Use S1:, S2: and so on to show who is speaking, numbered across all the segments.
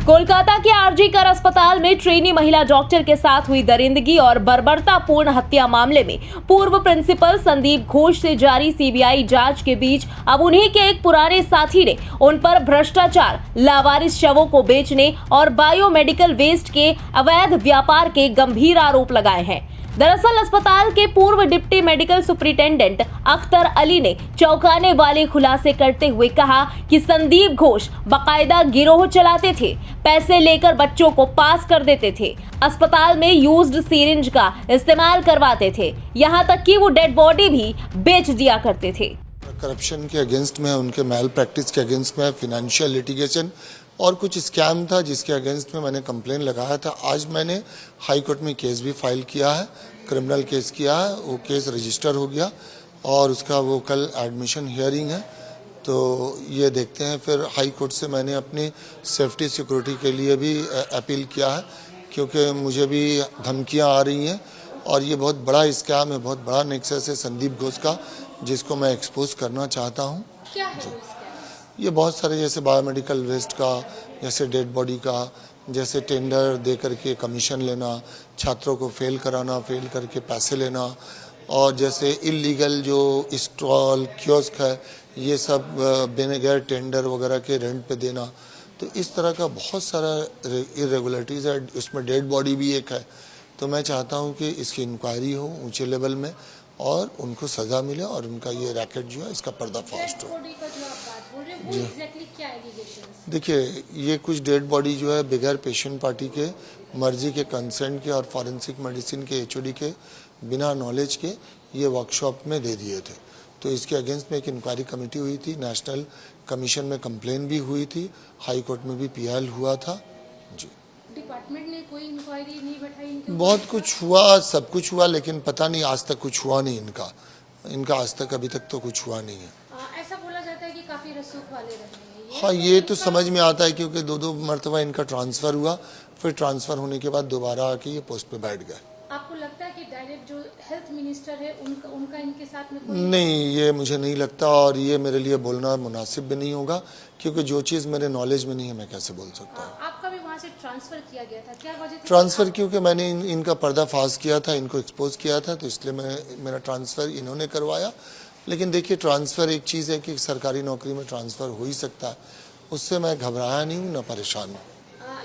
S1: कोलकाता के आरजी कर अस्पताल में ट्रेनी महिला डॉक्टर के साथ हुई दरिंदगी और बर्बरतापूर्ण हत्या मामले में पूर्व प्रिंसिपल संदीप घोष से जारी सीबीआई जांच के बीच अब उन्हीं के एक पुराने साथी ने उन पर भ्रष्टाचार, लावारिस शवों को बेचने और बायोमेडिकल वेस्ट के अवैध व्यापार के गंभीर आरोप लगाए हैं। दरअसल अस्पताल के पूर्व deputy medical superintendent Akhtar Ali ने चौंकाने वाले खुलासे करते हुए कहा कि संदीप घोष बाकायदा गिरोह चलाते थे, पैसे लेकर बच्चों को पास कर देते थे, अस्पताल में यूज्ड सिरिंज का इस्तेमाल करवाते थे, यहाँ तक कि वो डेड बॉडी भी बेच दिया करते थे।
S2: करप्शन के अगेंस्ट में, उनके मैल प्रैक्टिस के अगेंस्ट में, फिनेंशियल लिटिगेशन और कुछ स्कैम था जिसके अगेंस्ट में मैंने कंप्लेन लगाया था। आज मैंने हाई कोर्ट में केस भी फाइल किया है, क्रिमिनल केस किया है, वो केस रजिस्टर हो गया और उसका वो कल एडमिशन हियरिंग है। तो ये देखते हैं, फिर हाई कोर्ट से मैंने अपनी सेफ्टी सिक्योरिटी के लिए भी अपील किया है क्योंकि मुझे भी धमकियां आ रही हैं और ये बहुत बड़ा स्कैम है, बहुत बड़ा नेक्सस है संदीप घोष का, जिसको मैं एक्सपोज करना चाहता हूँ।
S1: क्या है
S2: ये बहुत सारे, जैसे बायोमेडिकल वेस्ट का, जैसे डेड बॉडी का, जैसे टेंडर दे करके कमीशन लेना, छात्रों को फेल कराना, फेल करके पैसे लेना, और जैसे इलीगल जो स्टॉल कियोस्क है ये सब बिना टेंडर वगैरह के रेंट पे देना। तो इस तरह का बहुत सारा इरेगुलरिटीज़ है, उसमें डेड बॉडी भी एक है। तो मैं चाहता हूँ कि इसकी इंक्वायरी हो ऊंचे लेवल में और उनको सज़ा मिले और उनका ये रैकेट जो है इसका पर्दाफाश हो। देखिए, ये कुछ डेड बॉडी जो है बगैर पेशेंट पार्टी के, मर्जी के, कंसेंट के और फॉरेंसिक मेडिसिन के एचओडी के बिना नॉलेज के ये वर्कशॉप में दे दिए थे। तो इसके अगेंस्ट में एक इंक्वायरी कमेटी हुई थी, नेशनल कमीशन में कंप्लेन भी हुई थी, हाई कोर्ट में भी पीएल हुआ था। जी,
S3: डिपार्टमेंट ने कोई इंक्वायरी नहीं बैठाई?
S2: बहुत कुछ हुआ, सब कुछ हुआ, लेकिन पता नहीं आज तक कुछ हुआ नहीं इनका आज तक अभी तक तो कुछ हुआ नहीं है।
S3: ऐसा बोला जाता है कि काफी रसूख वाले रहे हैं।
S2: हाँ, ये तो समझ में आता है क्योंकि दो मरतबा इनका ट्रांसफ़र हुआ, फिर ट्रांसफ़र होने के बाद दोबारा आके ये पोस्ट पे बैठ गए।
S3: आपको लगता है कि डायरेक्ट जो हेल्थ मिनिस्टर है उनका इनके साथ में कोई?
S2: नहीं, ये मुझे नहीं लगता और ये मेरे लिए बोलना मुनासिब भी नहीं होगा क्योंकि जो चीज़ मेरे नॉलेज में नहीं है मैं कैसे बोल सकता हूँ।
S3: आपका भी वहाँ से ट्रांसफर किया गया था, क्या वजह थी?
S2: ट्रांसफ़र क्योंकि मैंने इनका पर्दाफाश किया था, इनको एक्सपोज किया था, तो इसलिए मेरा ट्रांसफ़र इन्होंने करवाया। लेकिन देखिए, ट्रांसफ़र एक चीज़ है कि सरकारी नौकरी में ट्रांसफ़र हो ही सकता है, उससे मैं घबराया नहीं हूँ, न परेशान हूँ।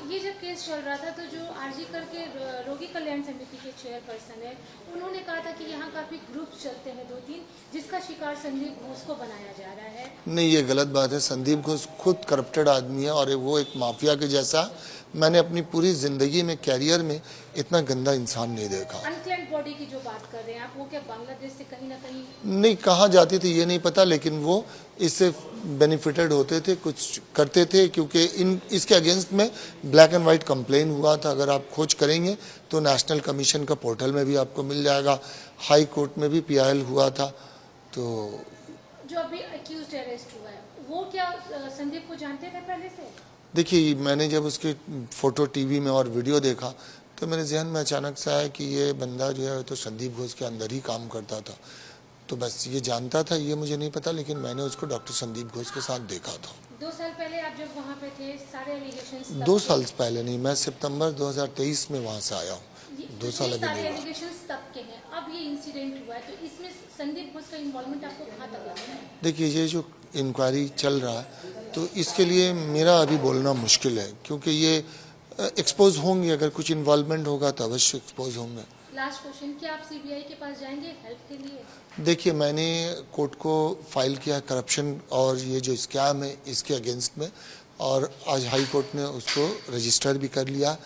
S3: ये जब केस चल रहा था तो जो आरजी कर के रोगी कल्याण समिति के चेयरपर्सन है, उन्होंने कहा था कि यहाँ काफी ग्रुप चलते हैं 2-3, जिसका शिकार संदीप घोष को बनाया जा रहा है। नहीं,
S2: ये गलत बात है। संदीप घोष खुद करप्टेड आदमी है और वो एक माफिया के जैसा। मैंने अपनी पूरी जिंदगी में, कैरियर में इतना गंदा इंसान नहीं देखा।
S3: अनक्लेम्ड बॉडी की जो बात कर रहे हैं आप, वो क्या बांग्लादेश से कहीं ना कहीं?
S2: नहीं, कहाँ जाती थी ये नहीं पता, लेकिन वो इससे बेनिफिटेड होते थे, कुछ करते थे, क्योंकि इसके अगेंस्ट में ब्लैक एंड वाइट कंप्लेन हुआ था। अगर आप खोज करेंगे तो नेशनल कमीशन का पोर्टल में भी आपको मिल जाएगा, हाई कोर्ट में भी पीआईएल हुआ था। तो
S3: जो अभी अक्यूज्ड अरेस्ट हुआ है, वो क्या संदीप को जानते थे पहले से?
S2: देखिए, मैंने जब उसके फोटो टीवी में और वीडियो देखा तो मेरे जहन में अचानक से आया कि ये बंदा जो है तो संदीप घोष के अंदर ही काम करता था। तो बस ये जानता था, ये मुझे नहीं पता, लेकिन मैंने उसको डॉक्टर संदीप घोष के साथ देखा था।
S3: 2 साल पहले आप जब वहाँ पे थे, सारे एलिगेशंस
S2: 2 साल पहले नहीं, मैं सितंबर 2023 में वहाँ से आया हूँ। 2 साल अभी नहीं हुआ।
S3: एलिगेशंस तब के हैं, अब ये इंसिडेंट हुआ है, तो इसमें संदीप घोष का इन्वॉल्वमेंट आपको कहाँ तक लगता है?
S2: देखिए, ये जो इंक्वायरी चल रहा है तो इसके लिए मेरा अभी बोलना मुश्किल है, क्योंकि ये एक्सपोज होंगे, अगर कुछ इन्वॉल्वमेंट होगा तो अवश्य एक्सपोज होंगे।
S3: लास्ट क्वेश्चन, क्या आप सीबीआई के पास जाएंगे हेल्प के लिए?
S2: देखिए, मैंने कोर्ट को फाइल किया करप्शन और ये जो स्कैम है इसके अगेंस्ट में, और आज हाई कोर्ट ने उसको रजिस्टर भी कर लिया,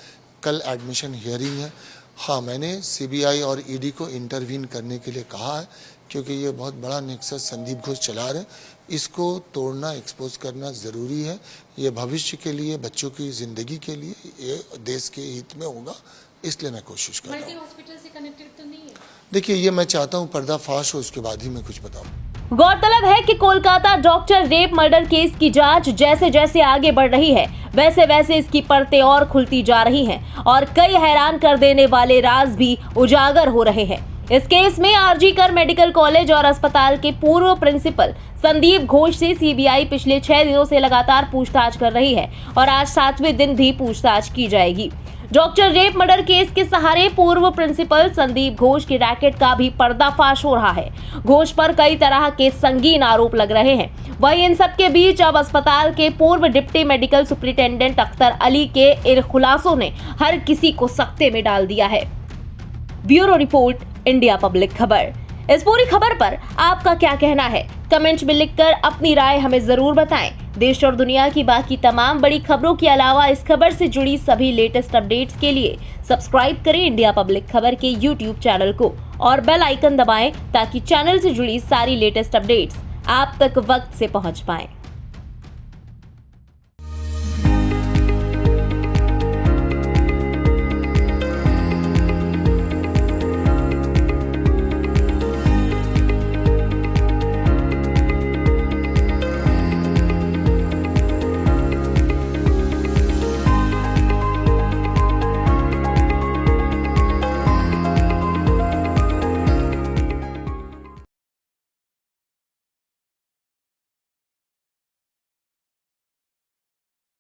S2: कल एडमिशन हियरिंग है। हाँ, मैंने सीबीआई और ईडी को इंटरवीन करने के लिए कहा है क्योंकि ये बहुत बड़ा नेक्सस संदीप घोष चला रहे, इसको तोड़ना, एक्सपोज करना ज़रूरी है। ये भविष्य के लिए, बच्चों की ज़िंदगी के लिए, ये देश के हित में होगा, इसलिए मैं कोशिश कर रहा हूँ।
S3: मल्टी हॉस्पिटल से कनेक्टेड तो नहीं है?
S2: देखिए, ये मैं चाहता हूँ पर्दाफाश हो, उसके बाद ही मैं कुछ बताऊँ।
S1: गौरतलब है कि Kolkata doctor rape murder case की जांच जैसे जैसे आगे बढ़ रही है, वैसे वैसे इसकी परतें और खुलती जा रही हैं और कई हैरान कर देने वाले राज भी उजागर हो रहे हैं। इस केस में आरजीकर मेडिकल कॉलेज और अस्पताल के पूर्व प्रिंसिपल संदीप घोष से सीबीआई पिछले 6 दिनों से लगातार पूछताछ कर रही है और आज 7वें दिन भी पूछताछ की जाएगी। डॉक्टर रेप मर्डर केस के सहारे पूर्व प्रिंसिपल संदीप घोष के रैकेट का भी पर्दाफाश हो रहा है। घोष पर कई तरह के संगीन आरोप लग रहे हैं। वहीं इन सब के बीच अब अस्पताल के पूर्व deputy medical superintendent Akhtar Ali के इन खुलासों ने हर किसी को सकते में डाल दिया है। ब्यूरो रिपोर्ट, इंडिया पब्लिक खबर। इस पूरी खबर पर आपका क्या कहना है? कमेंट में लिखकर अपनी राय हमें जरूर बताएं। देश और दुनिया की बाकी तमाम बड़ी खबरों के अलावा इस खबर से जुड़ी सभी लेटेस्ट अपडेट्स के लिए सब्सक्राइब करें इंडिया पब्लिक खबर के YouTube चैनल को और बेल आइकन दबाएं ताकि चैनल से जुड़ी सारी लेटेस्ट अपडेट्स आप तक वक्त से पहुंच पाएं।